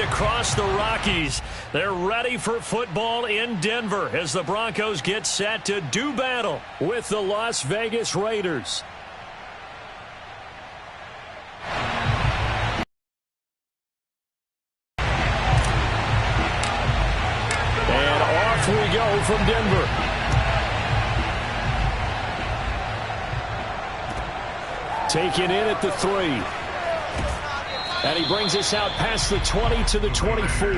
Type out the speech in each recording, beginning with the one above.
across the Rockies. They're ready for football in Denver as the Broncos get set to do battle with the Las Vegas Raiders. And off we go from Denver. Taken in at the 3. And he brings us out past the 20 to the 24.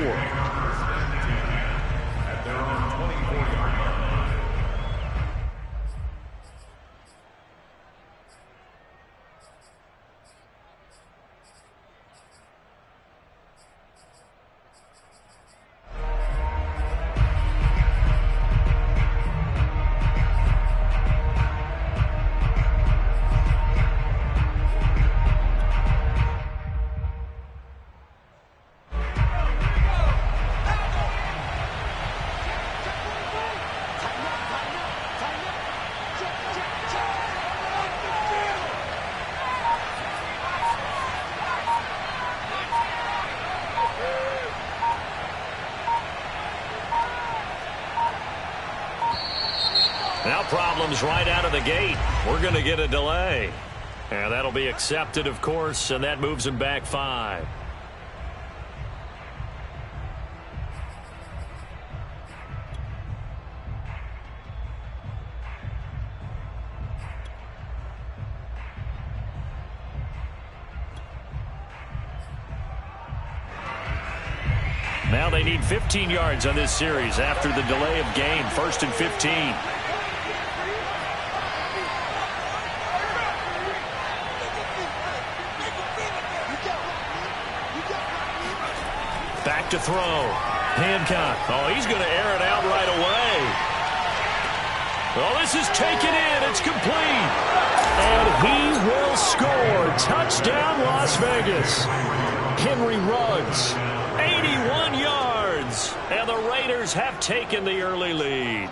Now problems right out of the gate. We're going to get a delay. And that'll be accepted, of course, and that moves him back 5. Now they need 15 yards on this series after the delay of game. 1st and 15. Back to throw. Hancock. Oh, he's going to air it out right away. Oh, this is taken in. It's complete. And he will score. Touchdown, Las Vegas. Henry Ruggs. 81 yards. And the Raiders have taken the early lead.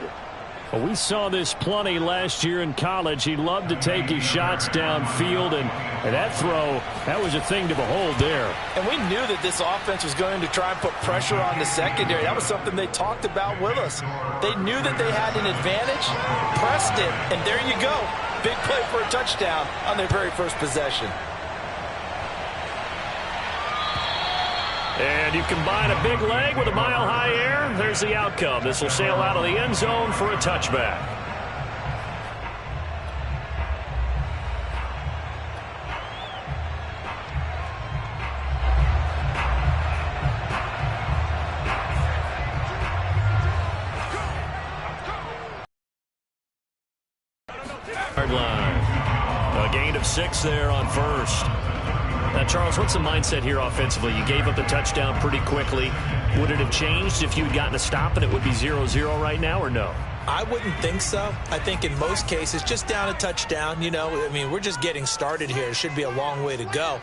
Well, we saw this plenty last year in college. He loved to take his shots downfield, and that throw, that was a thing to behold there. And we knew that this offense was going to try and put pressure on the secondary. That was something they talked about with us. They knew that they had an advantage, pressed it, and there you go. Big play for a touchdown on their very first possession. And you combine a big leg with a mile-high air, there's the outcome. This will sail out of the end zone for a touchback. Hard line. A gain of 6 there on 1st. Now, Charles, what's the mindset here offensively? You gave up the touchdown pretty quickly. Would it have changed if you had gotten a stop and it would be 0-0 right now, or no? I wouldn't think so. I think in most cases, just down a touchdown, you know, I mean, we're just getting started here. It should be a long way to go.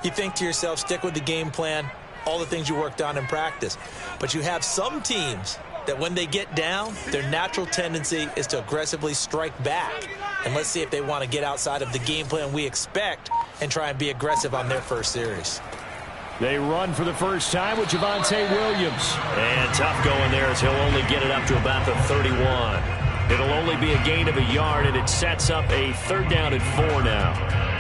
You think to yourself, stick with the game plan, all the things you worked on in practice. But you have some teams that when they get down, their natural tendency is to aggressively strike back. And let's see if they want to get outside of the game plan we expect and try and be aggressive on their first series. They run for the first time with Javonte Williams. And tough going there as he'll only get it up to about the 31. It'll only be a gain of a yard, and it sets up a 3rd down and 4 now.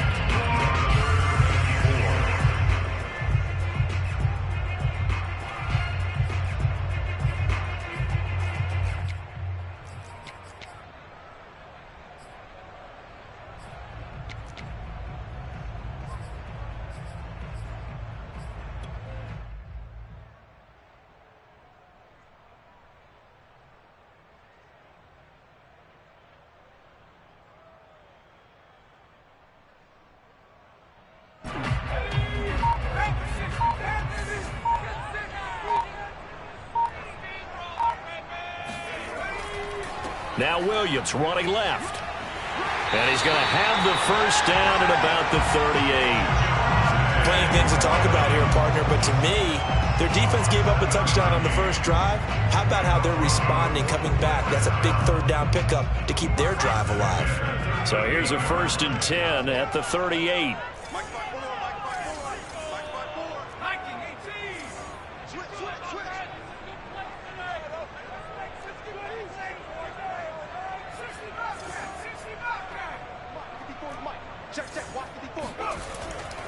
Now Williams running left. And he's going to have the first down at about the 38. Plenty of things to talk about here, partner, but to me, their defense gave up a touchdown on the first drive. How about how they're responding, coming back? That's a big 3rd down pickup to keep their drive alive. So here's a 1st and 10 at the 38.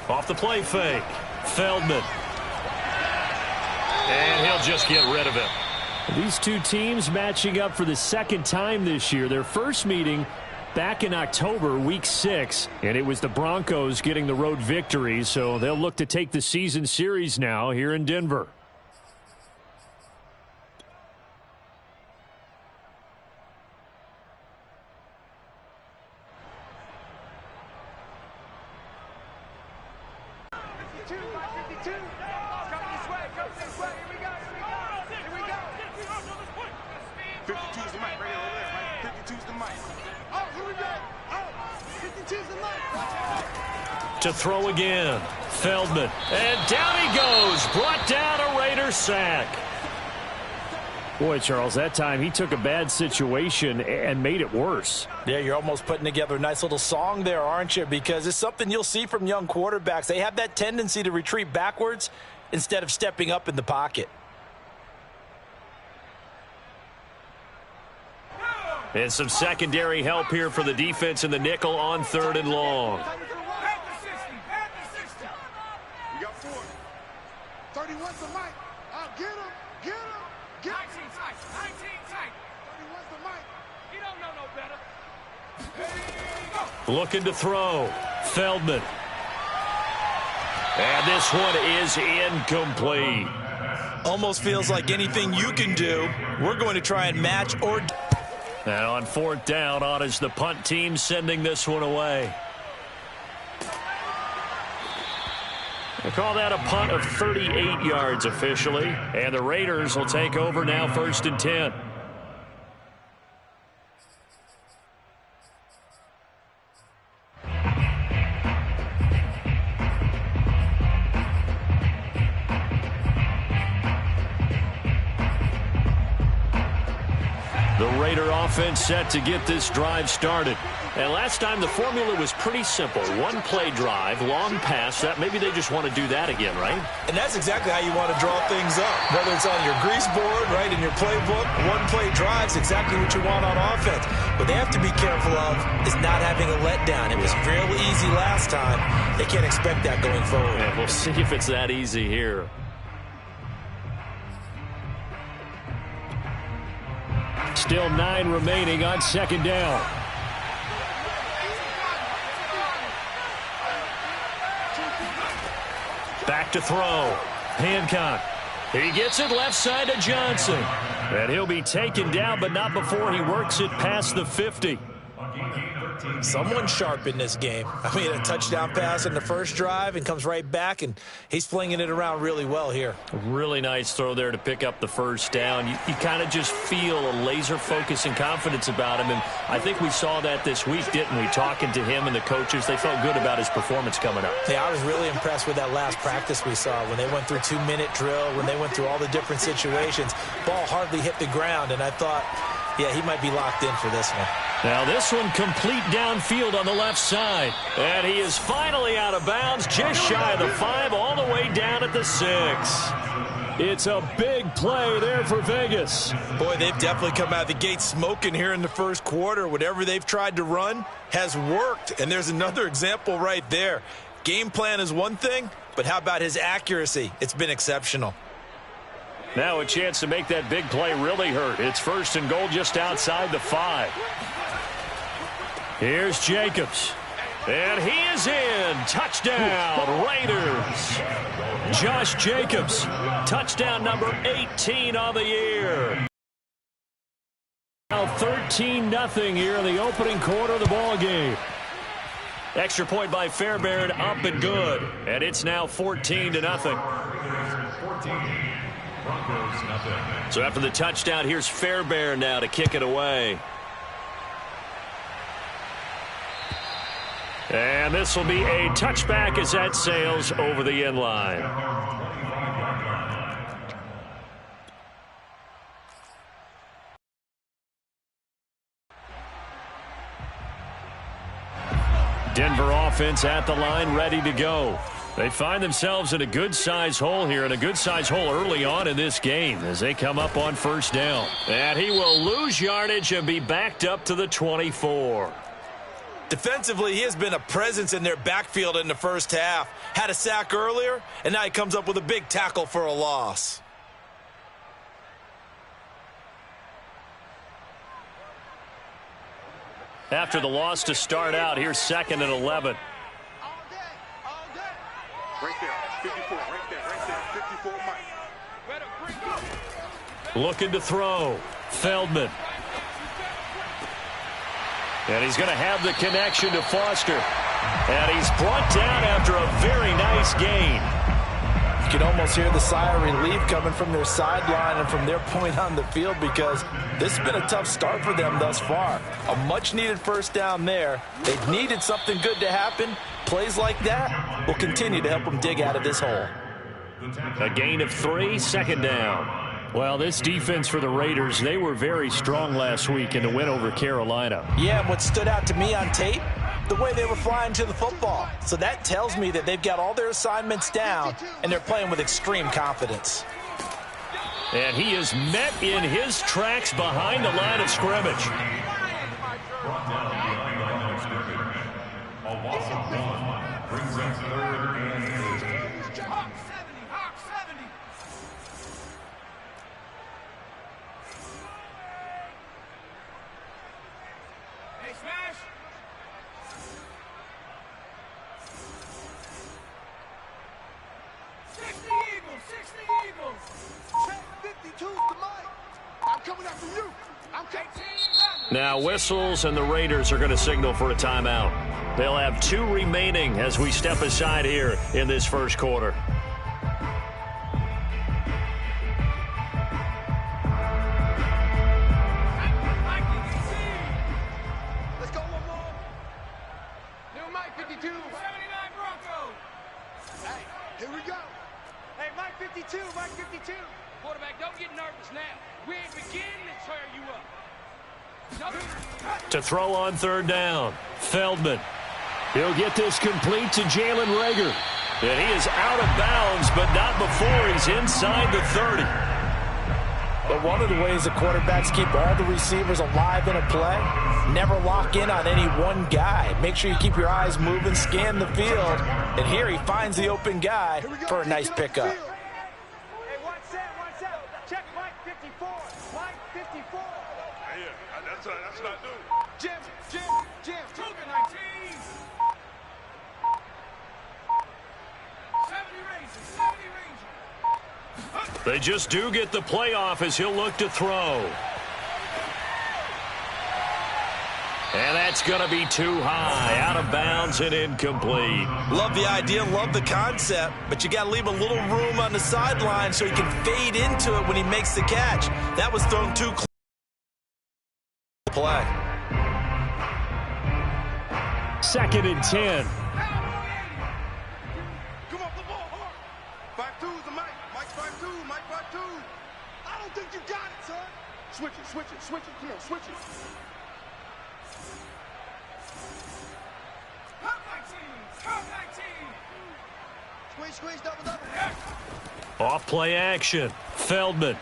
Off the play fake. Feldman. And he'll just get rid of it. These two teams matching up for the second time this year. Their first meeting back in October, week 6, and it was the Broncos getting the road victory, so they'll look to take the season series now here in Denver. To throw again. Feldman. And down he goes. Brought down a Raider sack. Boy, Charles, that time he took a bad situation and made it worse. Yeah, you're almost putting together a nice little song there, aren't you? Because it's something you'll see from young quarterbacks. They have that tendency to retreat backwards instead of stepping up in the pocket. And some secondary help here for the defense in the nickel on 3rd and long. 31's the mic. I'll get him. Get him. Get him. 19 tight. 19 tight. 31's the mic. He don't know no better. Looking to throw. Feldman. And this one is incomplete. Almost feels like anything you can do, we're going to try and match or... And on 4th down, on is the punt team sending this one away. They call that a punt of 38 yards officially. And the Raiders will take over now 1st and 10. The Raider offense set to get this drive started. And last time the formula was pretty simple. One play drive, long pass. That maybe they just want to do that again, right? And that's exactly how you want to draw things up. Whether it's on your grease board, right, in your playbook, one play drive's exactly what you want on offense. What they have to be careful of is not having a letdown. It was real easy last time. They can't expect that going forward. Yeah, we'll see if it's that easy here. Still 9 remaining on 2nd down. Back to throw. Hancock. He gets it left side to Johnson. And he'll be taken down, but not before he works it past the 50. Someone sharp in this game. I mean, a touchdown pass in the first drive and comes right back, and he's flinging it around really well here. Really nice throw there to pick up the 1st down. You kind of just feel a laser focus and confidence about him, and I think we saw that this week, didn't we? Talking to him and the coaches, they felt good about his performance coming up. Yeah, I was really impressed with that last practice we saw when they went through 2-minute drill, when they went through all the different situations. Ball hardly hit the ground, and I thought, yeah, he might be locked in for this one. Now this one complete downfield on the left side. And he is finally out of bounds, just shy of the 5, all the way down at the 6. It's a big play there for Vegas. Boy, they've definitely come out of the gate smoking here in the first quarter. Whatever they've tried to run has worked. And there's another example right there. Game plan is one thing, but how about his accuracy? It's been exceptional. Now a chance to make that big play really hurt. It's 1st and goal just outside the 5. Here's Jacobs. And he is in. Touchdown, Raiders. Josh Jacobs, touchdown number 18 on the year. Now 13-0 here in the opening quarter of the ball game. Extra point by Fairbairn, up and good. And it's now 14-0. So after the touchdown, here's Fairbairn now to kick it away. And this will be a touchback as that sails over the end line. Denver offense at the line, ready to go. They find themselves in a good-size hole here, and a good-size hole early on in this game as they come up on first down. And he will lose yardage and be backed up to the 24. Defensively, he has been a presence in their backfield in the first half. Had a sack earlier, and now he comes up with a big tackle for a loss. After the loss to start out, here's 2nd and 11. Right there, 54, right there, 54, Mike. Looking to throw. Feldman. And he's going to have the connection to Foster. And he's brought down after a very nice gain. You can almost hear the sigh of relief coming from their sideline and from their point on the field, because this has been a tough start for them thus far. A much-needed first down there. They've needed something good to happen. Plays like that will continue to help them dig out of this hole. A gain of 3, 2nd down. Well, this defense for the Raiders, they were very strong last week in the win over Carolina. Yeah, and what stood out to me on tape, the way they were flying to the football. So that tells me that they've got all their assignments down, and they're playing with extreme confidence. And he is met in his tracks behind the line of scrimmage. A loss of 1 brings up 3rd and 8. Hawk 70. Hey, smash. 60 Eagles. Check 52 to Mike. I'm coming after you. I'm coming. Now whistles, and the Raiders are going to signal for a timeout. They'll have 2 remaining as we step aside here in this first quarter. Let's go one more. New Mike 52. 79 Broncos. Hey, here we go. Hey, Mike 52. Quarterback, don't get nervous now. We ain't beginning to tear you up. To throw on 3rd down, Feldman. He'll get this complete to Jalen Reagor. And he is out of bounds, but not before he's inside the 30. But one of the ways the quarterbacks keep all the receivers alive in a play, never lock in on any one guy. Make sure you keep your eyes moving, scan the field. And here he finds the open guy for a nice pickup. Hey, one set. Check Mike 54. Mike 54. Yeah, that's not new. Jim. Cougar 19. 70 Rangers. They just do get the playoff as he'll look to throw. And that's going to be too high, out of bounds and incomplete. Love the idea, love the concept, but you got to leave a little room on the sideline so he can fade into it when he makes the catch. That was thrown too close to play. 2nd and 10. Come on, the ball hard. 5-2 to Mike. Mike 5-2. Mike 5-2. I don't think you got it, son. Switch it. Come on, switch it. Hawk 19. Squeeze, double. Off play action. Feldman.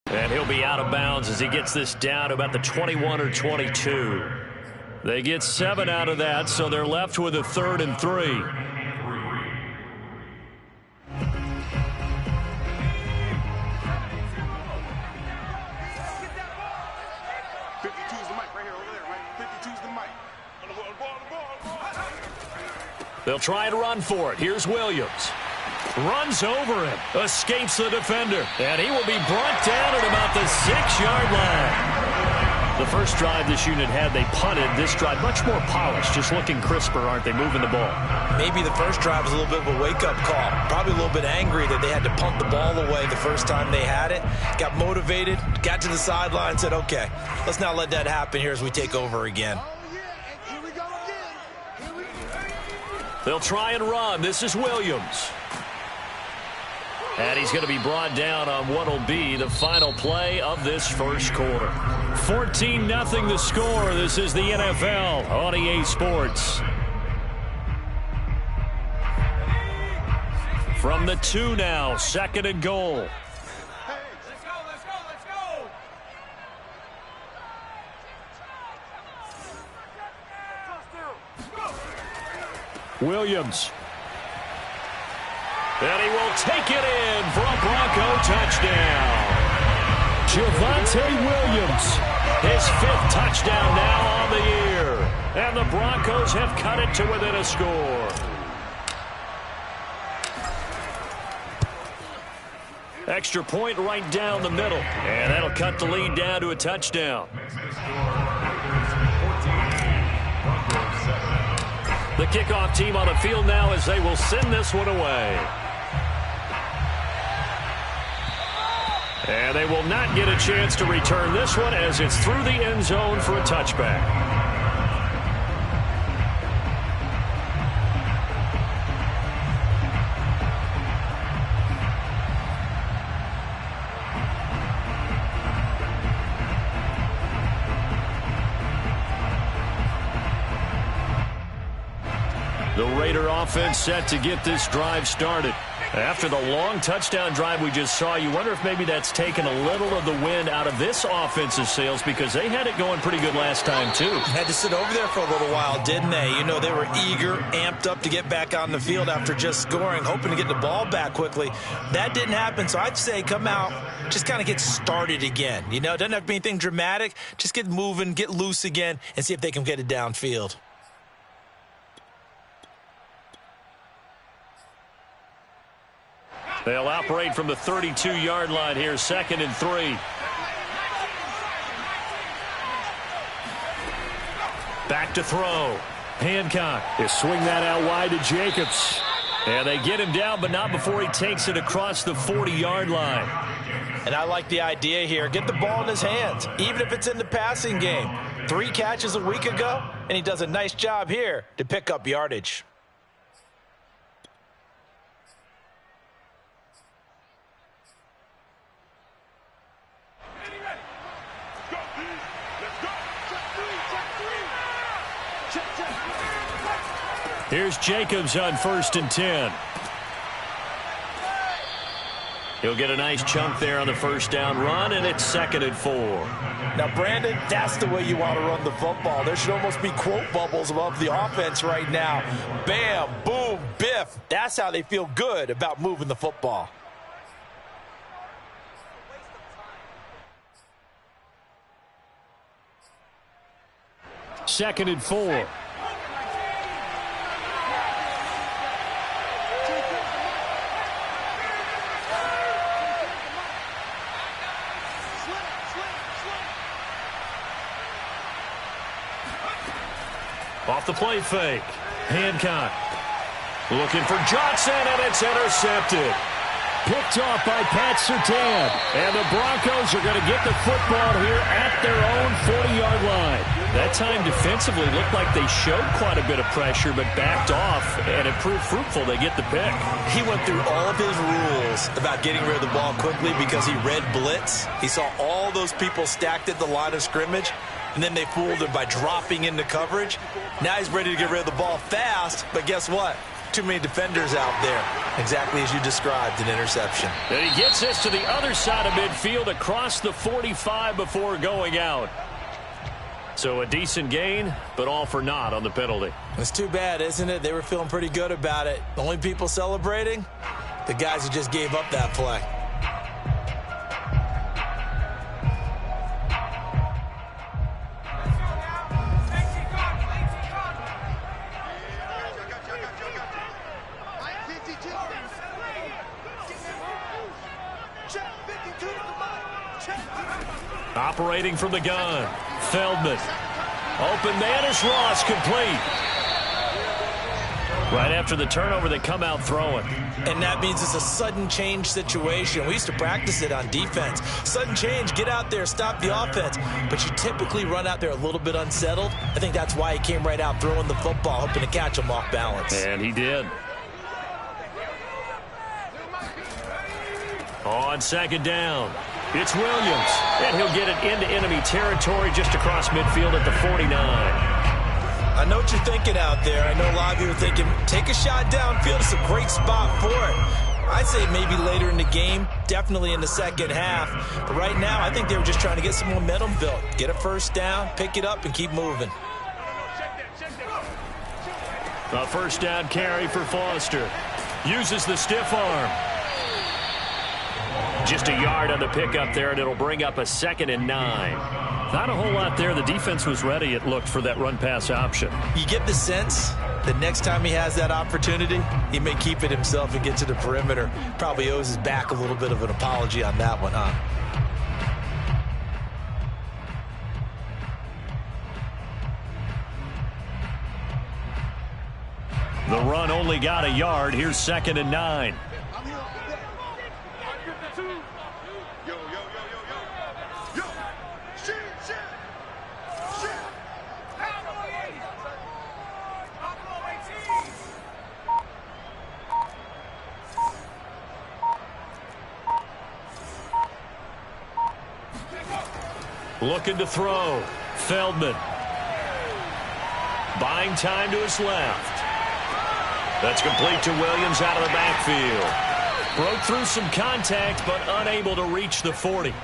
And he'll be out of bounds as he gets this down to about the 21 or 22. They get 7 out of that, so they're left with a 3rd and 3. 52's the mic right here, over there, right? 52's the mic. On the ball. They'll try and run for it. Here's Williams. Runs over him. Escapes the defender. And he will be brought down at about the 6-yard line. The first drive this unit had, they punted. This drive, much more polished. Just looking crisper, aren't they, moving the ball? Maybe the first drive was a little bit of a wake-up call. Probably a little bit angry that they had to punt the ball away the first time they had it. Got motivated, got to the sideline, said, okay, let's not let that happen here as we take over again. Oh, yeah, and here we go again. They'll try and run. This is Williams. And he's going to be brought down on what will be the final play of this first quarter. 14-0 the score. This is the NFL on EA Sports. From the 2 now, 2nd and goal. Williams. And he will take it in for a Bronco touchdown. Javonte Williams, his 5th touchdown now on the year. And the Broncos have cut it to within a score. Extra point right down the middle. And that'll cut the lead down to a touchdown. The kickoff team on the field now as they will send this one away. And they will not get a chance to return this one as it's through the end zone for a touchback. The Raider offense set to get this drive started. After the long touchdown drive we just saw, you wonder if maybe that's taken a little of the wind out of this offense's sails because they had it going pretty good last time, too. Had to sit over there for a little while, didn't they? You know, they were eager, amped up to get back on the field after just scoring, hoping to get the ball back quickly. That didn't happen, so I'd say come out, just kind of get started again. You know, it doesn't have to be anything dramatic. Just get moving, get loose again, and see if they can get it downfield. They'll operate from the 32-yard line here, 2nd and 3. Back to throw. Hancock. They swing that out wide to Jacobs. And they get him down, but not before he takes it across the 40-yard line. And I like the idea here. Get the ball in his hands, even if it's in the passing game. 3 catches a week ago, and he does a nice job here to pick up yardage. Here's Jacobs on 1st and 10. He'll get a nice chunk there on the first down run, and it's 2nd and 4. Now, Brandon, that's the way you want to run the football. There should almost be quote bubbles above the offense right now. Bam, boom, biff. That's how they feel good about moving the football. Second and 4. Off the play fake. Hancock looking for Johnson, and it's intercepted. Picked off by Pat Surtain. And the Broncos are going to get the football here at their own 40-yard line. That time defensively looked like they showed quite a bit of pressure, but backed off, and it proved fruitful. They get the pick. He went through all of his rules about getting rid of the ball quickly because he read blitz. He saw all those people stacked at the line of scrimmage, and then they fooled him by dropping into coverage. Now he's ready to get rid of the ball fast, but guess what? Too many defenders out there. Exactly as you described, an interception. And he gets this to the other side of midfield across the 45 before going out. So a decent gain, but all for naught on the penalty. It's too bad, isn't it? They were feeling pretty good about it. The only people celebrating, the guys who just gave up that play. Operating from the gun, Feldman. Open man is Ross, complete. Right after the turnover, they come out throwing. And that means it's a sudden change situation. We used to practice it on defense. Sudden change, get out there, stop the offense. But you typically run out there a little bit unsettled. I think that's why he came right out throwing the football, hoping to catch him off balance. And he did. On second down, it's Williams. And he'll get it into enemy territory just across midfield at the 49. I know what you're thinking out there. I know a lot of you are thinking, take a shot downfield. It's a great spot for it. I'd say maybe later in the game, definitely in the second half. But right now, I think they were just trying to get some momentum built. Get a first down, pick it up, and keep moving. A first down carry for Foster. Uses the stiff arm. Just a yard on the pickup there, and it'll bring up a 2nd and 9. Not a whole lot there. The defense was ready, it looked, for that run-pass option. You get the sense that next time he has that opportunity, he may keep it himself and get to the perimeter. Probably owes his back a little bit of an apology on that one, huh? The run only got a yard. Here's 2nd and 9. Looking to throw. Feldman. Buying time to his left. That's complete to Williams out of the backfield. Broke through some contact, but unable to reach the 40.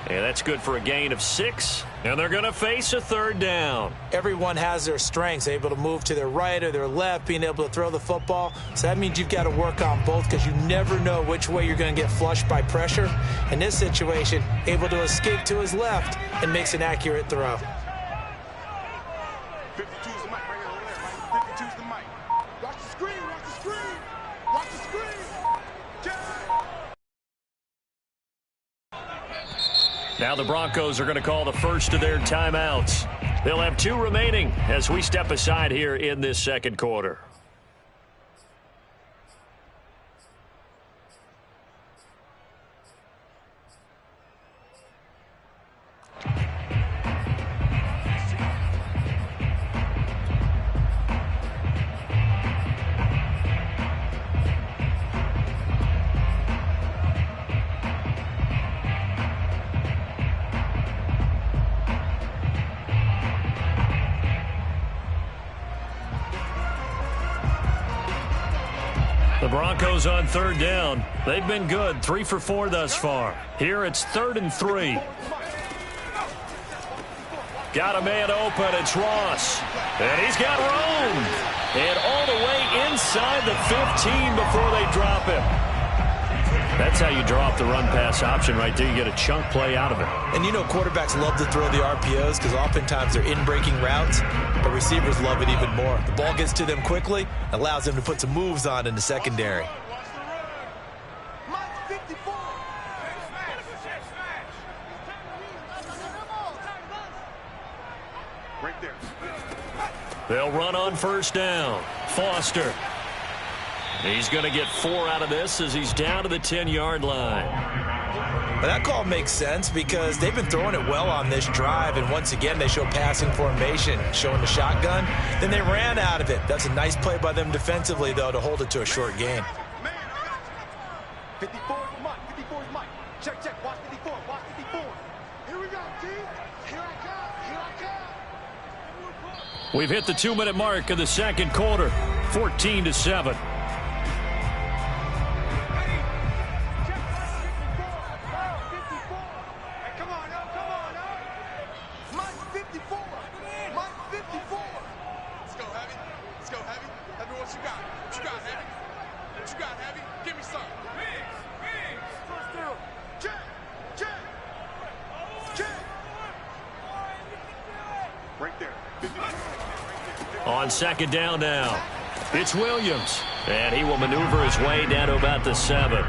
And that's good for a gain of 6. And they're going to face a 3rd down. Everyone has their strengths, able to move to their right or their left, being able to throw the football. So that means you've got to work on both because you never know which way you're going to get flushed by pressure. In this situation, able to escape to his left and makes an accurate throw. 52's the mic right here, over there, right? 52's the mic. Watch the screen, watch the screen. Watch the screen. Now the Broncos are going to call the first of their timeouts. They'll have 2 remaining as we step aside here in this second quarter. The Broncos on 3rd down. They've been good, 3 for 4 thus far. Here it's 3rd and 3. Got a man open. It's Ross. And he's got room. And all the way inside the 15 before they drop him. That's how you draw up the run-pass option right there. You get a chunk play out of it. And you know quarterbacks love to throw the RPOs because oftentimes they're in-breaking routes, but receivers love it even more. The ball gets to them quickly, allows them to put some moves on in the secondary. Right there. They'll run on first down. Foster. He's going to get 4 out of this as he's down to the 10-yard line. But that call makes sense because they've been throwing it well on this drive, and once again they show passing formation, showing the shotgun. Then they ran out of it. That's a nice play by them defensively, though, to hold it to a short gain. 54 is Mike. 54 is Mike. Check, check. Watch 54. Watch 54. Here we go, team. Here I come. Here I come. We've hit the 2-minute mark of the second quarter. 14-7. On second down now, it's Williams. And he will maneuver his way down to about the 7.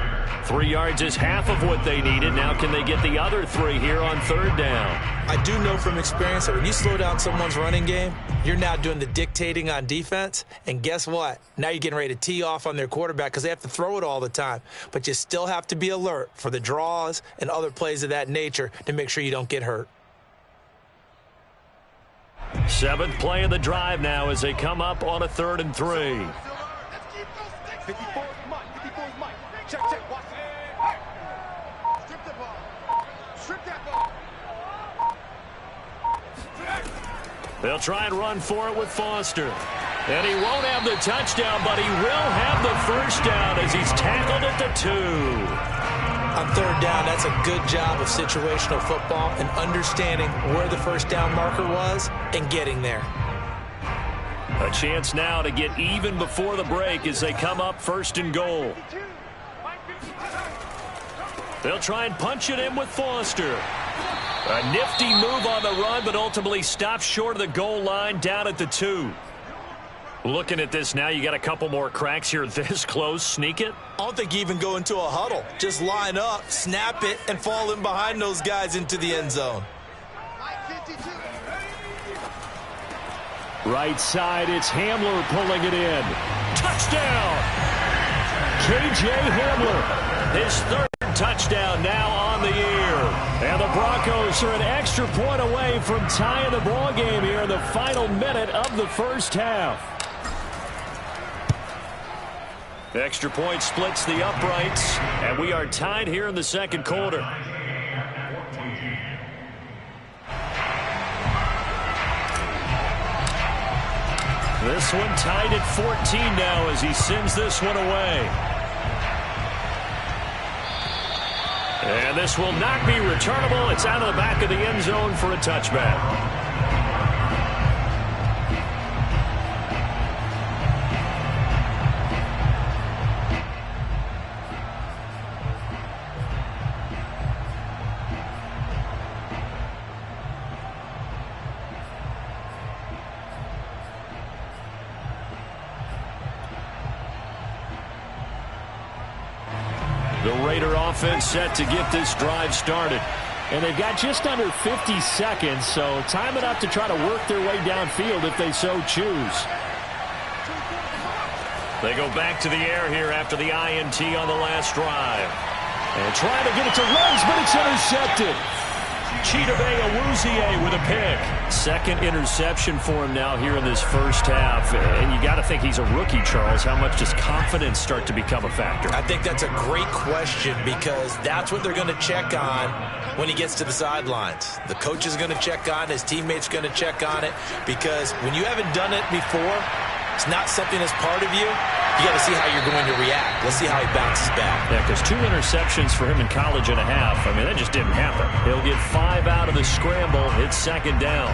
3 yards is half of what they needed. Now can they get the other 3 here on 3rd down? I do know from experience that when you slow down someone's running game, you're now doing the dictating on defense. And guess what? Now you're getting ready to tee off on their quarterback because they have to throw it all the time. But you still have to be alert for the draws and other plays of that nature to make sure you don't get hurt. 7th play of the drive now as they come up on a 3rd and 3. 54 is Mike. 54 is Mike. Check, check. Watch it. Strip the ball. Strip that ball. They'll try and run for it with Foster. And he won't have the touchdown, but he will have the first down as he's tackled at the 2. On third down, that's a good job of situational football and understanding where the first down marker was and getting there. A chance now to get even before the break as they come up first and goal. They'll try and punch it in with Foster. A nifty move on the run, but ultimately stopped short of the goal line down at the 2. Looking at this now, you got a couple more cracks here this close. Sneak it? I don't think you even go into a huddle. Just line up, snap it, and fall in behind those guys into the end zone. Right side, it's Hamler pulling it in. Touchdown! K.J. Hamler, his third touchdown now on the year. And the Broncos are an extra point away from tying the ball game here in the final minute of the first half. The extra point splits the uprights, and we are tied here in the second quarter. This one tied at 14 now as he sends this one away. And this will not be returnable. It's out of the back of the end zone for a touchback. The Raider offense set to get this drive started. And they've got just under 50 seconds, so time enough to try to work their way downfield if they so choose. They go back to the air here after the INT on the last drive. And trying to get it to Ruggs, but it's intercepted. Chidobe Awuzie with a pick. Second interception for him now here in this first half. And you got to think he's a rookie, Charles. How much does confidence start to become a factor? I think that's a great question because that's what they're going to check on when he gets to the sidelines. The coach is going to check on it. His teammates going to check on it because when you haven't done it before, it's not something that's part of you. You got to see how you're going to react. Let's see how he bounces back. Yeah, because 2 interceptions for him in college and a half. I mean, that just didn't happen. He'll get 5 out of the scramble. It's second down.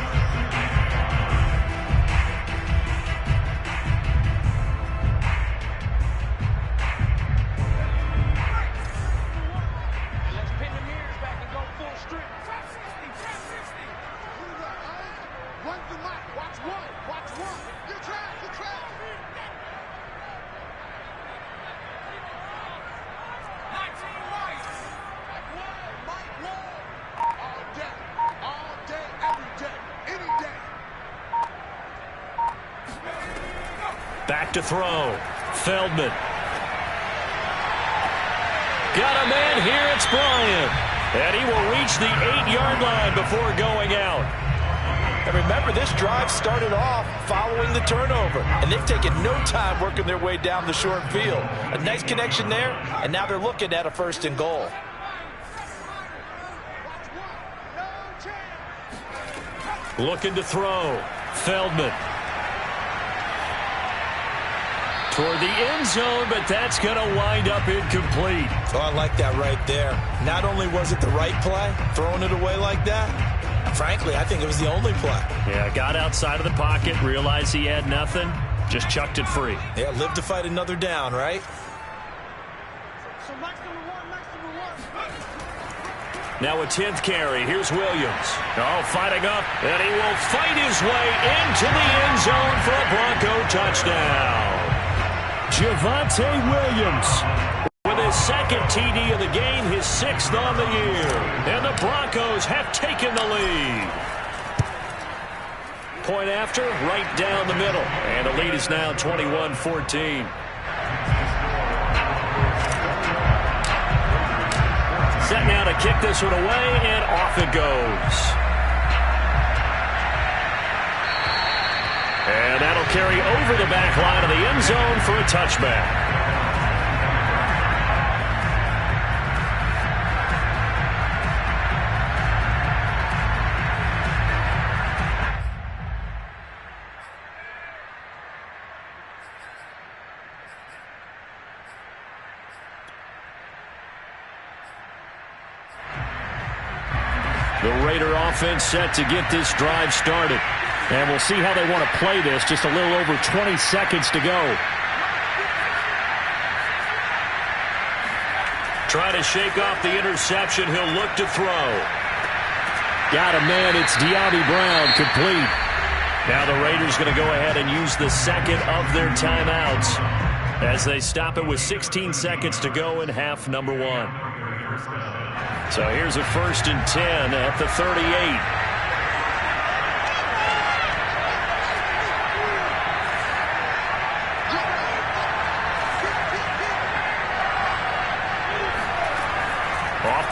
Let's pin the mirrors back and go full strip. Run the line. Watch one. Watch one. You're trapped. You're trapped. Back to throw. Feldman. Got a man here. It's Bryant. And he will reach the 8-yard line before going out. And remember, this drive started off following the turnover. And they've taken no time working their way down the short field. A nice connection there, and now they're looking at a first and goal. Looking to throw. Feldman. Toward the end zone, but that's going to wind up incomplete. Oh, I like that right there. Not only was it the right play, throwing it away like that, frankly, I think it was the only play. Yeah, got outside of the pocket, realized he had nothing, just chucked it free. Yeah, live to fight another down, right? So Max number one. Now a 10th carry. Here's Williams. Oh, fighting up, and he will fight his way into the end zone for a Bronco touchdown. Javonte Williams with his second TD of the game, his 6th on the year. And the Broncos have taken the lead. Point after, right down the middle. And the lead is now 21-14. Set now to kick this one away, and off it goes. And that'll carry over the back line of the end zone for a touchback. The Raider offense set to get this drive started. And we'll see how they want to play this. Just a little over 20 seconds to go. Trying to shake off the interception. He'll look to throw. Got a man. It's De'Ami Brown, complete. Now the Raiders going to go ahead and use the second of their timeouts as they stop it with 16 seconds to go in half number 1. So here's a 1st and 10 at the 38.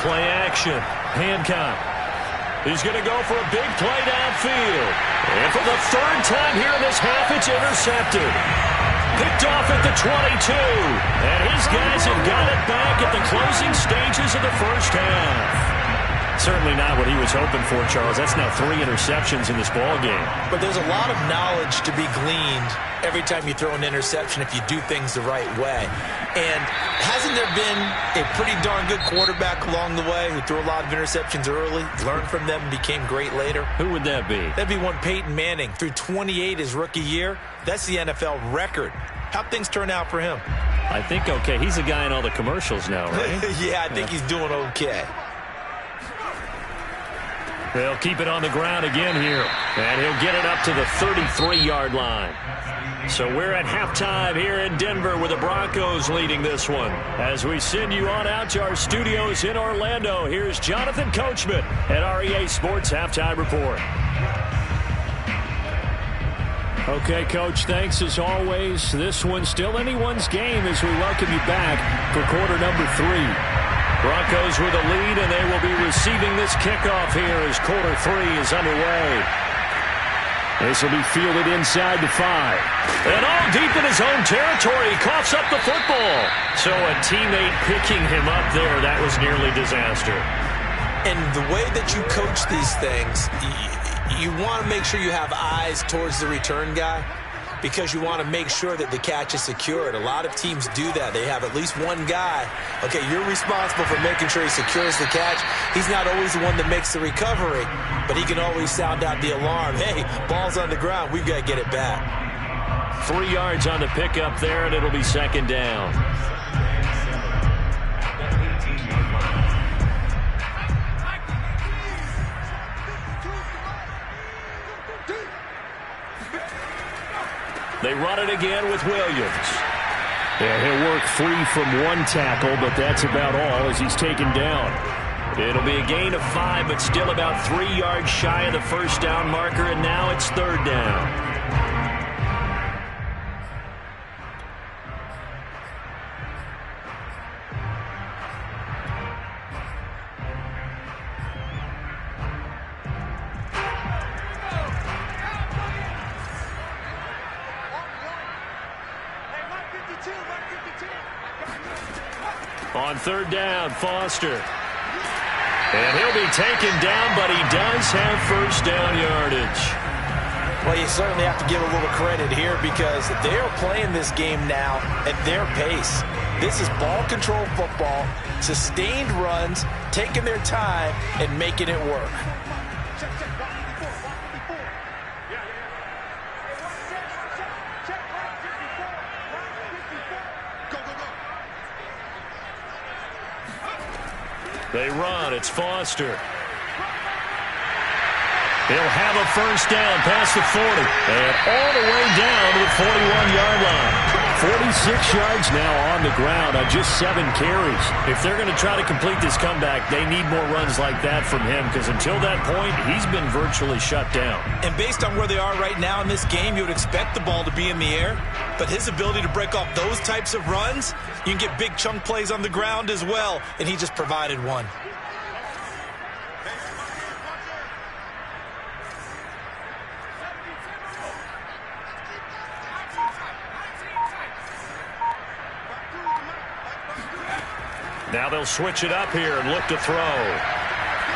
Play action. Hancock. He's going to go for a big play downfield. And for the 3rd time here in this half, it's intercepted. Picked off at the 22. And his guys have got it back at the closing stages of the first half. Certainly not what he was hoping for, Charles. That's now 3 interceptions in this ball game. But there's a lot of knowledge to be gleaned every time you throw an interception if you do things the right way. And hasn't there been a pretty darn good quarterback along the way who threw a lot of interceptions early, learned from them, and became great later? Who would that be? That'd be one Peyton Manning. Threw 28 his rookie year. That's the NFL record. How'd things turn out for him? I think okay. He's a guy in all the commercials now, right? Yeah, I think he's doing okay. They'll keep it on the ground again here. And he'll get it up to the 33-yard line. So we're at halftime here in Denver with the Broncos leading this one. As we send you on out to our studios in Orlando, here's Jonathan Coachman at REA Sports Halftime Report. Okay, Coach, thanks as always. This one's still anyone's game as we welcome you back for quarter number 3. Broncos with a lead, and they will be receiving this kickoff here as quarter 3 is underway. This will be fielded inside the 5. And all deep in his own territory, he coughs up the football. So a teammate picking him up there, that was nearly disaster. And the way that you coach these things, you want to make sure you have eyes towards the return guy, because you want to make sure that the catch is secured. A lot of teams do that. They have at least one guy. Okay, you're responsible for making sure he secures the catch. He's not always the one that makes the recovery, but he can always sound out the alarm. Hey, ball's on the ground. We've got to get it back. 3 yards on the pickup there, and it'll be 2nd down. They run it again with Williams. Yeah, he'll work free from 1 tackle, but that's about all as he's taken down. It'll be a gain of 5, but still about 3 yards shy of the 1st down marker, and now it's 3rd down. On 3rd down, Foster. And he'll be taken down, but he does have 1st down yardage. Well, you certainly have to give a little credit here because they are playing this game now at their pace. This is ball control football, sustained runs, taking their time, and making it work. They run. It's Foster. He'll have a 1st down past the 40. And all the way down to the 41-yard line. 46 yards now on the ground on just 7 carries. If they're going to try to complete this comeback, they need more runs like that from him because until that point, he's been virtually shut down. And based on where they are right now in this game, you would expect the ball to be in the air. But his ability to break off those types of runs, you can get big chunk plays on the ground as well, and he just provided one. Now they'll switch it up here and look to throw.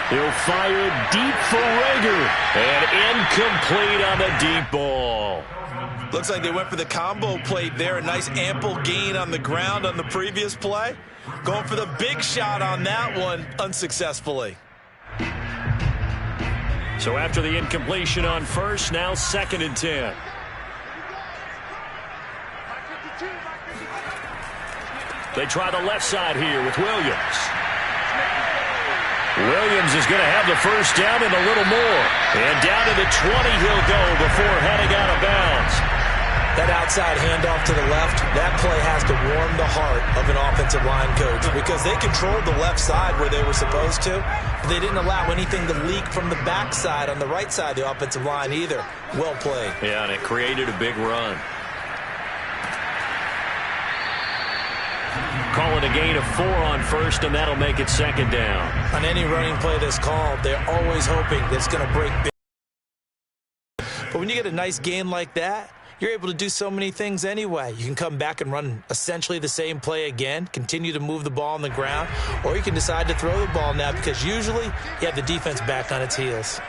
He'll fire deep for Rager. And incomplete on the deep ball. Looks like they went for the combo plate there. A nice ample gain on the ground on the previous play. Going for the big shot on that one unsuccessfully. So after the incompletion on first, now 2nd and 10. They try the left side here with Williams. Williams is going to have the first down and a little more. And down to the 20 he'll go before heading out of bounds. That outside handoff to the left, that play has to warm the heart of an offensive line coach because they controlled the left side where they were supposed to, but they didn't allow anything to leak from the backside on the right side of the offensive line either. Well played. Yeah, and it created a big run. Calling a gain of 4 on first, and that'll make it 2nd down. On any running play that's called, they're always hoping that it's going to break big. But when you get a nice gain like that, you're able to do so many things anyway. You can come back and run essentially the same play again, continue to move the ball on the ground, or you can decide to throw the ball now because usually you have the defense back on its heels.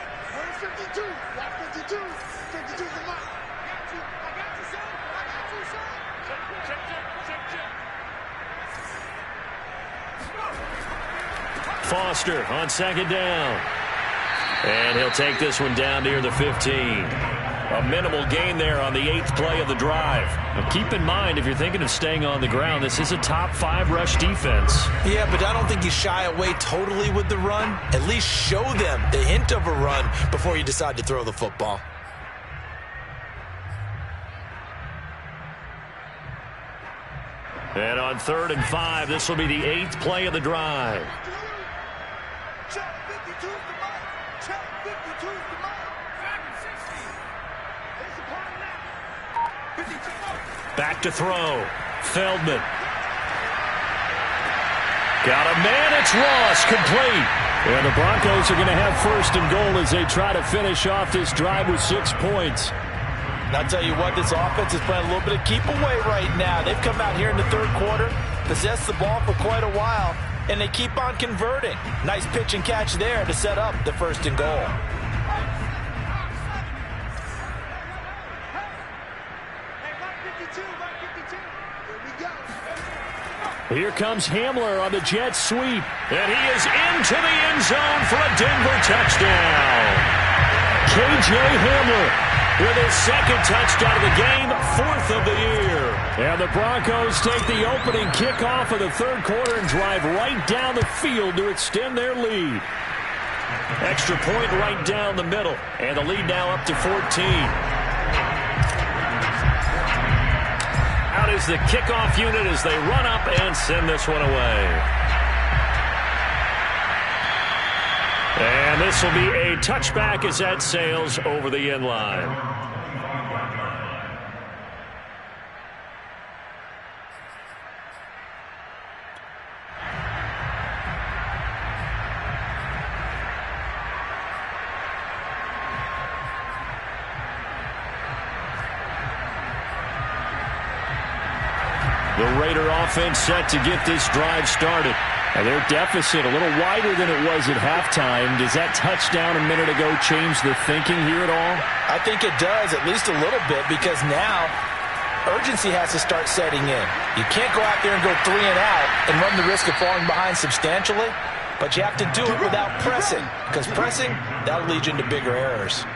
Foster on 2nd down. And he'll take this one down near the 15. A minimal gain there on the 8th play of the drive. Now keep in mind, if you're thinking of staying on the ground, this is a top 5 rush defense. Yeah, but I don't think you shy away totally with the run. At least show them the hint of a run before you decide to throw the football. And on 3rd and 5, this will be the 8th play of the drive. Back to throw. Feldman. Got a man. It's Ross. Complete. And the Broncos are going to have 1st and goal as they try to finish off this drive with 6 points. And I'll tell you what, this offense is playing a little bit of keep away right now. They've come out here in the 3rd quarter, possessed the ball for quite a while, and they keep on converting. Nice pitch and catch there to set up the 1st and goal. Here comes Hamler on the jet sweep. And he is into the end zone for a Denver touchdown. K.J. Hamler with his 2nd touchdown of the game, 4th of the year. And the Broncos take the opening kickoff of the 3rd quarter and drive right down the field to extend their lead. Extra point right down the middle. And the lead now up to 14. Out is the kickoff unit as they run up and send this one away. And this will be a touchback as that sails over the end line. The Raider offense set to get this drive started. And their deficit a little wider than it was at halftime. Does that touchdown a minute ago change the thinking here at all? I think it does, at least a little bit, because now urgency has to start setting in. You can't go out there and go 3 and out and run the risk of falling behind substantially, but you have to do it without pressing, because pressing, that'll lead you into bigger errors.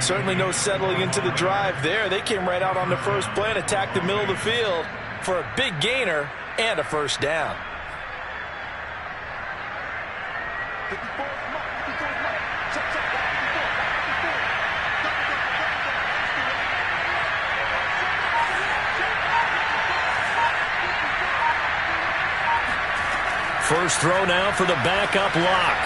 Certainly no settling into the drive there. They came right out on the first play and attacked the middle of the field for a big gainer and a 1st down. First throw now for the backup lock.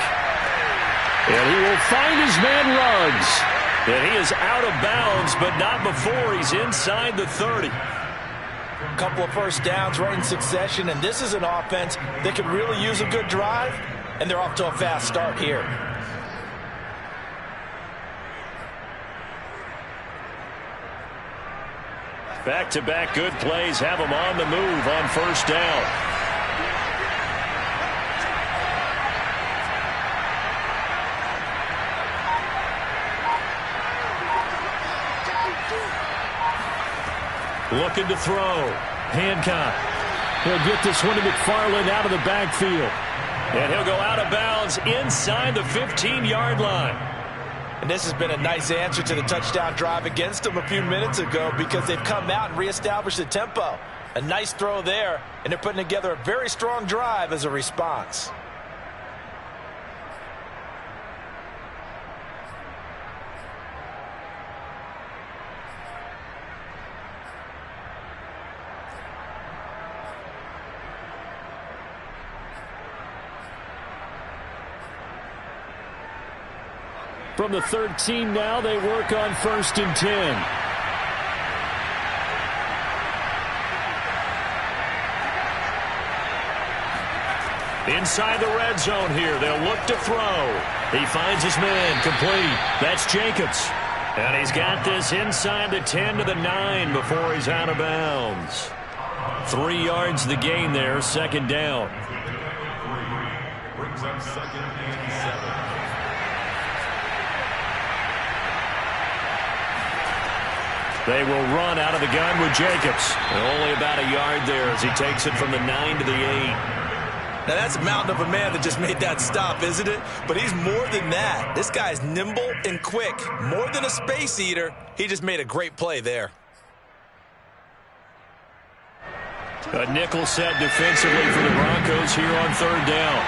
And he will find his man Ruggs. And he is out of bounds, but not before he's inside the 30. A couple of 1st downs right in succession, and this is an offense that could really use a good drive, and they're off to a fast start here. Back-to-back good plays have them on the move on 1st down. Looking to throw. Hancock. He'll get this one to McFarland out of the backfield. And he'll go out of bounds inside the 15-yard line. And this has been a nice answer to the touchdown drive against them a few minutes ago because they've come out and reestablished the tempo. A nice throw there, and they're putting together a very strong drive as a response. From the 13 now, they work on 1st and 10. Inside the red zone here, they'll look to throw. He finds his man, complete. That's Jacobs. And he's got this inside the 10 to the 9 before he's out of bounds. 3 yards the gain there, 2nd down. Brings up 2nd and 7. They will run out of the gun with Jacobs. And only about a yard there as he takes it from the 9 to the 8. Now, that's a mountain of a man that just made that stop, isn't it? But he's more than that. This guy's nimble and quick. More than a space eater. He just made a great play there. A nickel set defensively for the Broncos here on 3rd down.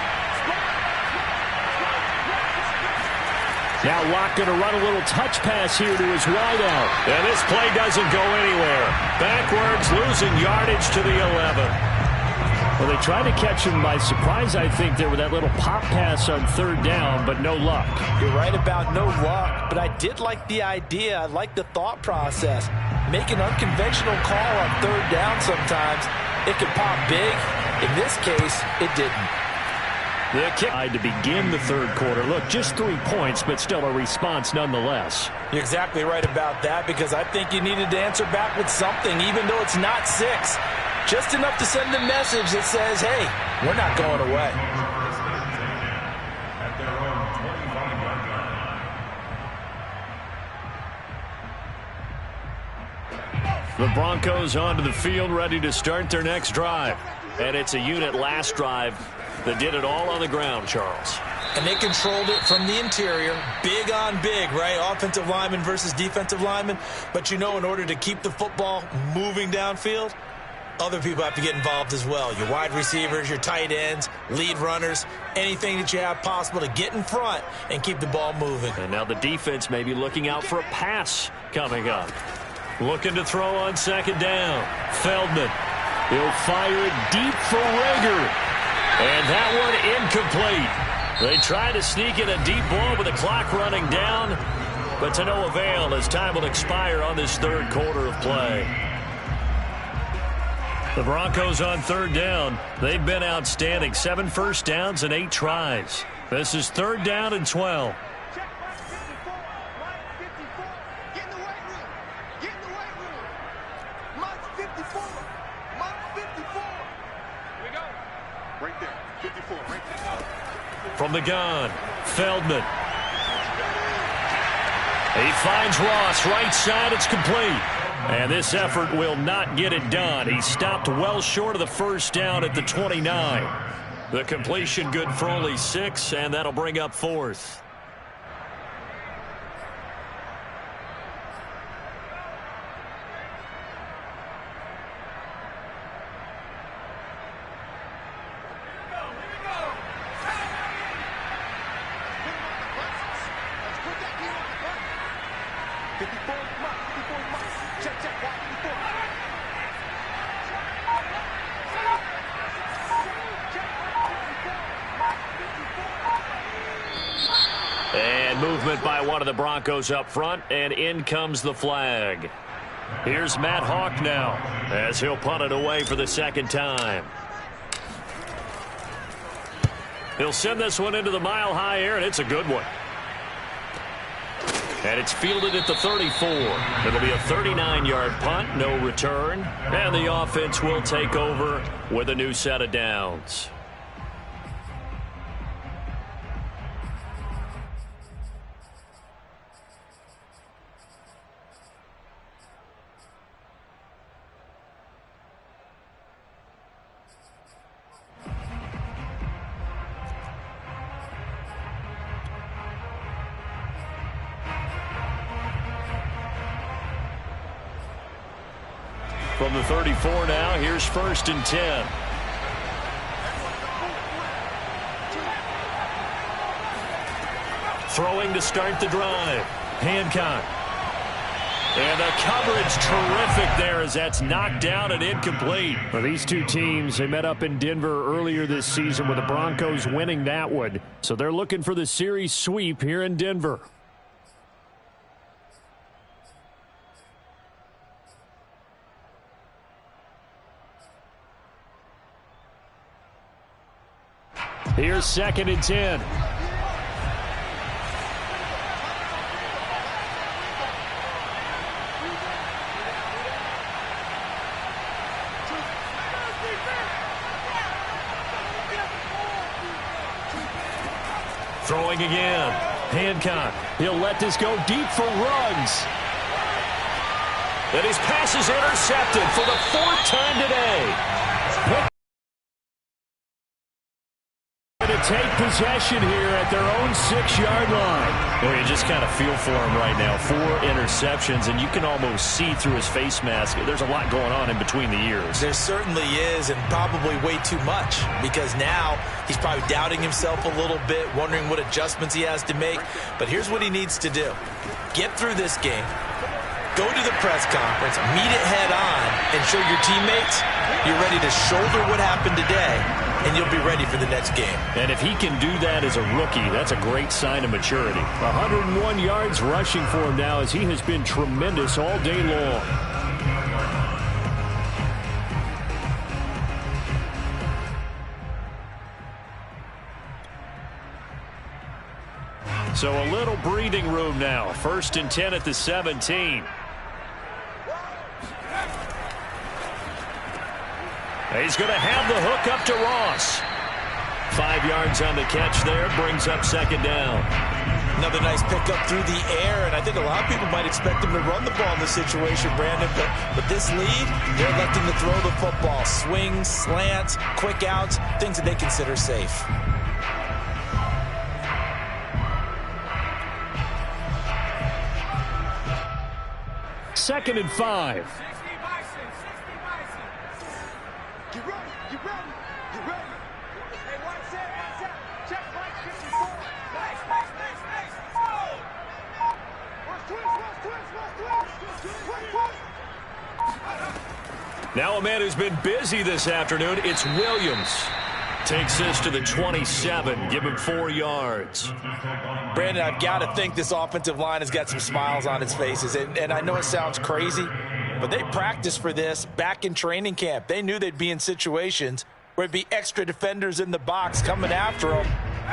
Now Locke going to run a little touch pass here to his wideout. And this play doesn't go anywhere. Backwards, losing yardage to the 11. Well, they tried to catch him by surprise, I think, there with that little pop pass on 3rd down, but no luck. You're right about no luck, but I did like the idea. I like the thought process. Make an unconventional call on 3rd down sometimes. It can pop big. In this case, it didn't. The kick to begin the 3rd quarter. Look, just 3 points, but still a response nonetheless. You're exactly right about that because I think you needed to answer back with something, even though it's not 6. Just enough to send a message that says, hey, we're not going away. At their own 25-yard line. The Broncos onto the field, ready to start their next drive. And it's a unit last drive that did it all on the ground, Charles. And they controlled it from the interior. Big on big, right? Offensive lineman versus defensive lineman. But, you know, in order to keep the football moving downfield, other people have to get involved as well. Your wide receivers, your tight ends, lead runners, anything that you have possible to get in front and keep the ball moving. And now the defense may be looking out for a pass coming up. Looking to throw on 2nd down. Feldman. He'll fire it deep for Rager. And that one incomplete. They try to sneak in a deep ball with the clock running down, but to no avail as time will expire on this 3rd quarter of play. The Broncos on 3rd down. They've been outstanding. 7 first downs and 8 tries. This is 3rd down and 12. Check mark 54, line 54. Get in the weight room. Get in the weight room. Mark 54. Mark 54. Here we go. Right there. 54. Right there. From the gun, Feldman. He finds Ross. Right side, it's complete. And this effort will not get it done. He stopped well short of the 1st down at the 29. The completion good for only 6, and that'll bring up 4th. And movement by one of the Broncos up front, and in comes the flag. Here's Matt Hawk now as he'll punt it away for the 2nd time. He'll send this one into the mile-high air, and it's a good one. And it's fielded at the 34. It'll be a 39-yard punt, no return, and the offense will take over with a new set of downs. From the 34 now, here's 1st and 10. Throwing to start the drive. Hancock. And the coverage terrific there as that's knocked down and incomplete. Well, these two teams, they met up in Denver earlier this season with the Broncos winning that one. So they're looking for the series sweep here in Denver. Here's 2nd and 10. Throwing again. Hancock. He'll let this go deep for Ruggs. And his pass is intercepted for the 4th time today. To take possession here at their own 6-yard line. Well, you just kind of feel for him right now. 4 interceptions, and you can almost see through his face mask. There's a lot going on in between the ears. There certainly is, and probably way too much, because now he's probably doubting himself a little bit, wondering what adjustments he has to make. But here's what he needs to do. Get through this game. Go to the press conference, meet it head on, and show your teammates you're ready to shoulder what happened today, and you'll be ready for the next game. And if he can do that as a rookie, that's a great sign of maturity. 101 yards rushing for him now as he has been tremendous all day long. So a little breathing room now. 1st and 10 at the 17. He's going to have the hook up to Ross. 5 yards on the catch there, brings up 2nd down. Another nice pickup through the air, and I think a lot of people might expect him to run the ball in this situation, Brandon, but this lead, they're electing to throw the football. Swings, slants, quick outs, things that they consider safe. Second and 5. Get ready, get ready, get ready. Hey, one set. Check right 54. Nice. Twist. Now a man who's been busy this afternoon, it's Williams. Takes this to the 27, give him 4 yards. Brandon, I've got to think this offensive line has got some smiles on its faces, and I know it sounds crazy, but they practiced for this back in training camp. They knew they'd be in situations where it'd be extra defenders in the box coming after them,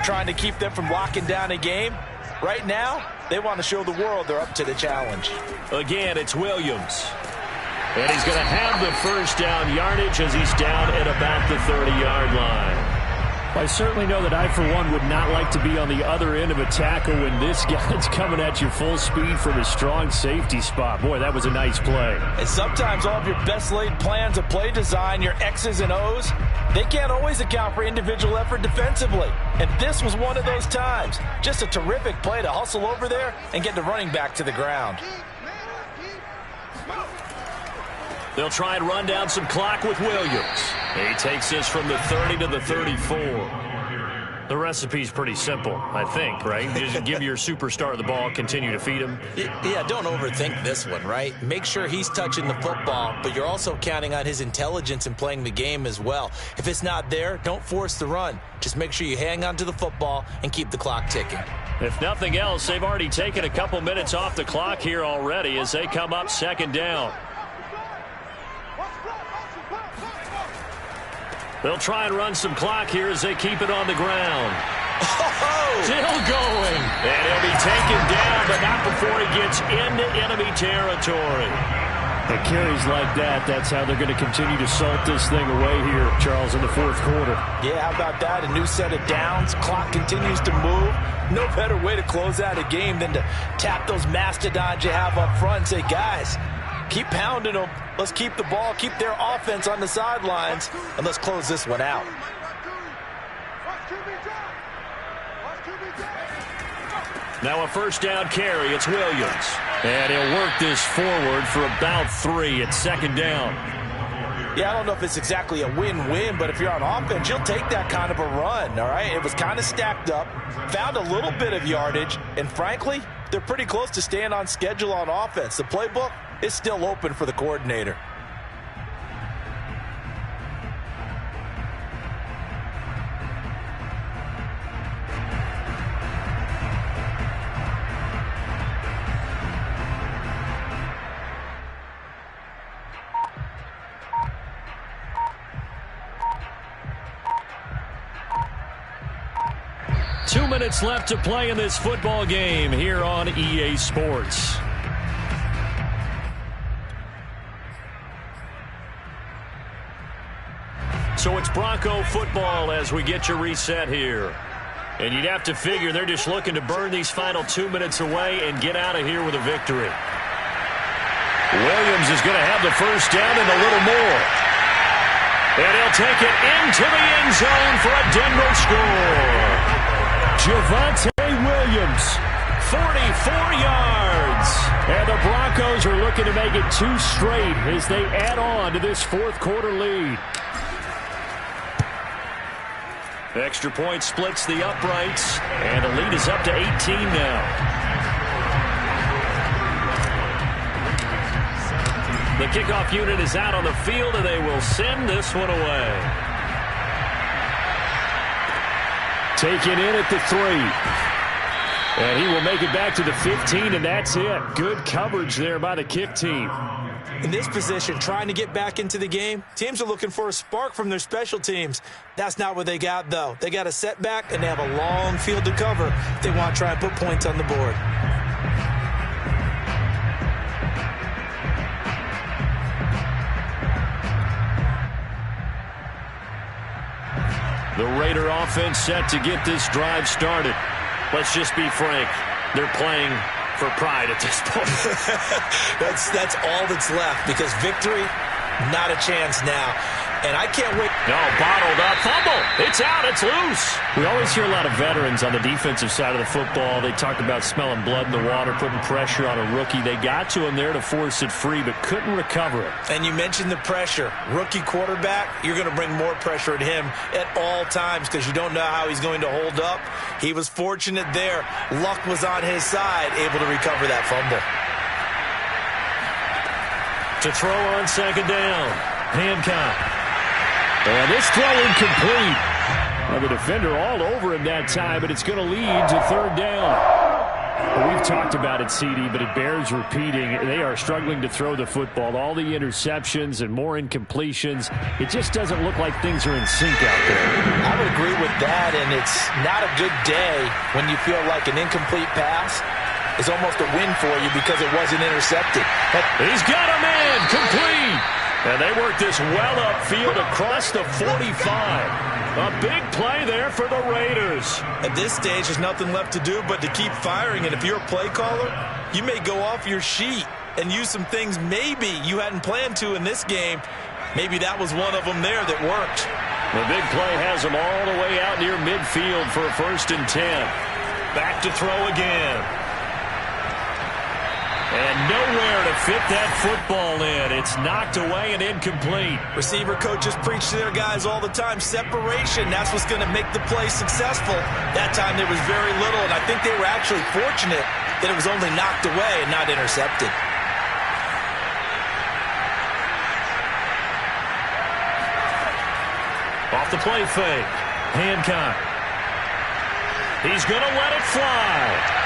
trying to keep them from locking down a game. Right now, they want to show the world they're up to the challenge. Again, it's Williams. And he's going to have the 1st down yardage as he's down at about the 30-yard line. I certainly know that I, for one, would not like to be on the other end of a tackle when this guy's coming at you full speed from a strong safety spot. Boy, that was a nice play. And sometimes all of your best laid plans of play design, your X's and O's, they can't always account for individual effort defensively. And this was one of those times. Just a terrific play to hustle over there and get the running back to the ground. They'll try and run down some clock with Williams. He takes this from the 30 to the 34. The recipe's pretty simple, I think, right? Just give your superstar the ball, continue to feed him. Yeah, don't overthink this one, right? Make sure he's touching the football, but you're also counting on his intelligence in playing the game as well. If it's not there, don't force the run. Just make sure you hang on to the football and keep the clock ticking. If nothing else, they've already taken a couple minutes off the clock here already as they come up 2nd down. They'll try and run some clock here as they keep it on the ground. Oh! Still going. And he'll be taken down, but not before he gets into enemy territory. The carries like that, that's how they're going to continue to salt this thing away here, Charles, in the 4th quarter. Yeah, how about that? A new set of downs. Clock continues to move. No better way to close out a game than to tap those mastodons you have up front and say, guys, keep pounding them. Let's keep the ball, keep their offense on the sidelines, and let's close this one out. Now a first down carry. It's Williams. And he'll work this forward for about 3 at second down. Yeah, I don't know if it's exactly a win-win, but if you're on offense, you'll take that kind of a run, all right? It was kind of stacked up, found a little bit of yardage, and frankly, they're pretty close to staying on schedule on offense. The playbook is still open for the coordinator. Two minutes left to play in this football game here on EA Sports. So it's Bronco football as we get you reset here. And you'd have to figure they're just looking to burn these final 2 minutes away and get out of here with a victory. Williams is going to have the first down and a little more. And he'll take it into the end zone for a Denver score. Javonte Williams, 44 yards. And the Broncos are looking to make it 2 straight as they add on to this fourth quarter lead. The extra point splits the uprights, and the lead is up to 18 now. The kickoff unit is out on the field, and they will send this one away. Taken in at the 3. And he will make it back to the 15, and that's it. Good coverage there by the kick team. In this position, trying to get back into the game, teams are looking for a spark from their special teams. That's not what they got, though. They got a setback, and they have a long field to cover if they want to try and put points on the board. The Raider offense set to get this drive started. Let's just be frank. They're playing for pride at this point. That's all that's left, because victory, not a chance now. And I can't wait. No, bottled up. Fumble. It's out. It's loose. We always hear a lot of veterans on the defensive side of the football. They talked about smelling blood in the water, putting pressure on a rookie. They got to him there to force it free, but couldn't recover it. And you mentioned the pressure. Rookie quarterback, you're going to bring more pressure at him at all times because you don't know how he's going to hold up. He was fortunate there. Luck was on his side, able to recover that fumble. To throw on second down. Hancock. And this throw incomplete. Now the defender all over him that time, but it's going to lead to third down. Well, we've talked about it, CD, but it bears repeating. They are struggling to throw the football. All the interceptions and more incompletions. It just doesn't look like things are in sync out there. I would agree with that, and it's not a good day when you feel like an incomplete pass is almost a win for you because it wasn't intercepted. He's got him in. Complete. And they work this well upfield across the 45. A big play there for the Raiders. At this stage, there's nothing left to do but to keep firing. And if you're a play caller, you may go off your sheet and use some things maybe you hadn't planned to in this game. Maybe that was one of them there that worked. The big play has them all the way out near midfield for a 1st and 10. Back to throw again. And nowhere to fit that football in. It's knocked away and incomplete. Receiver coaches preach to their guys all the time. Separation, that's what's going to make the play successful. That time there was very little, and I think they were actually fortunate that it was only knocked away and not intercepted. Off the play fake. Hancock. He's going to let it fly.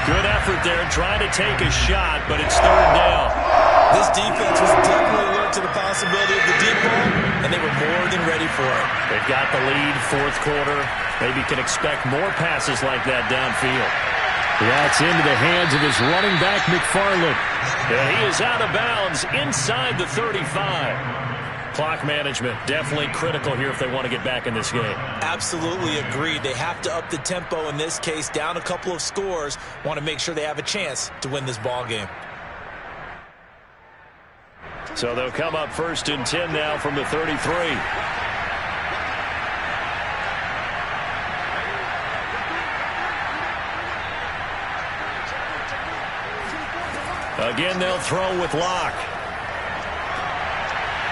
Good effort there, trying to take a shot, but it's third down. This defense was definitely alert to the possibility of the deep ball, and they were more than ready for it. They've got the lead, fourth quarter. Maybe can expect more passes like that downfield. That's into the hands of his running back, McFarland. And he is out of bounds inside the 35. Clock management definitely critical here if they want to get back in this game. Absolutely agreed. They have to up the tempo in this case, down a couple of scores. Want to make sure they have a chance to win this ball game. So they'll come up 1st and 10 now from the 33. Again, they'll throw with Locke.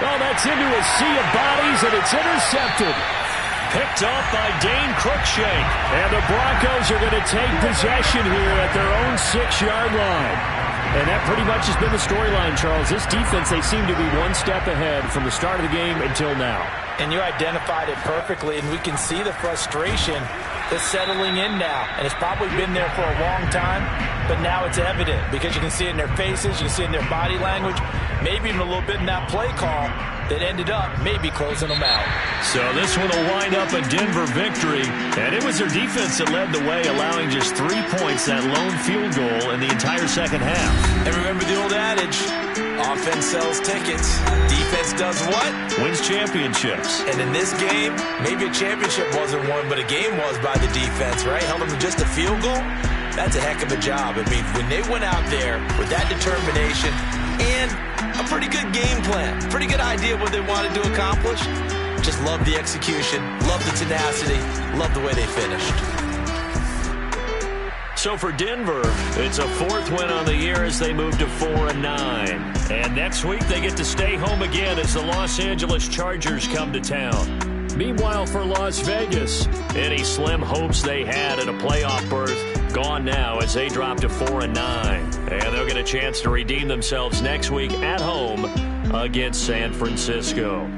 Oh, that's into a sea of bodies, and it's intercepted. Picked off by Dane Cruikshank. And the Broncos are going to take possession here at their own 6-yard line. And that pretty much has been the storyline, Charles. This defense, they seem to be one step ahead from the start of the game until now. And you identified it perfectly, and we can see the frustration that's settling in now. And it's probably been there for a long time, but now it's evident because you can see it in their faces, you can see it in their body language, maybe even a little bit in that play call that ended up maybe closing them out. So this one will wind up a Denver victory, and it was their defense that led the way, allowing just 3 points, that lone field goal in the entire second half. And remember the old adage, offense sells tickets, defense does what? Wins championships. And in this game, maybe a championship wasn't won, but a game was by the defense, right? Held them to just a field goal. That's a heck of a job. I mean, when they went out there with that determination and a pretty good game plan, pretty good idea of what they wanted to accomplish, just love the execution, love the tenacity, love the way they finished. So for Denver, it's a 4th win on the year as they move to 4-9. And next week they get to stay home again as the Los Angeles Chargers come to town. Meanwhile, for Las Vegas, any slim hopes they had at a playoff berth gone now as they drop to 4-9. And they'll get a chance to redeem themselves next week at home against San Francisco.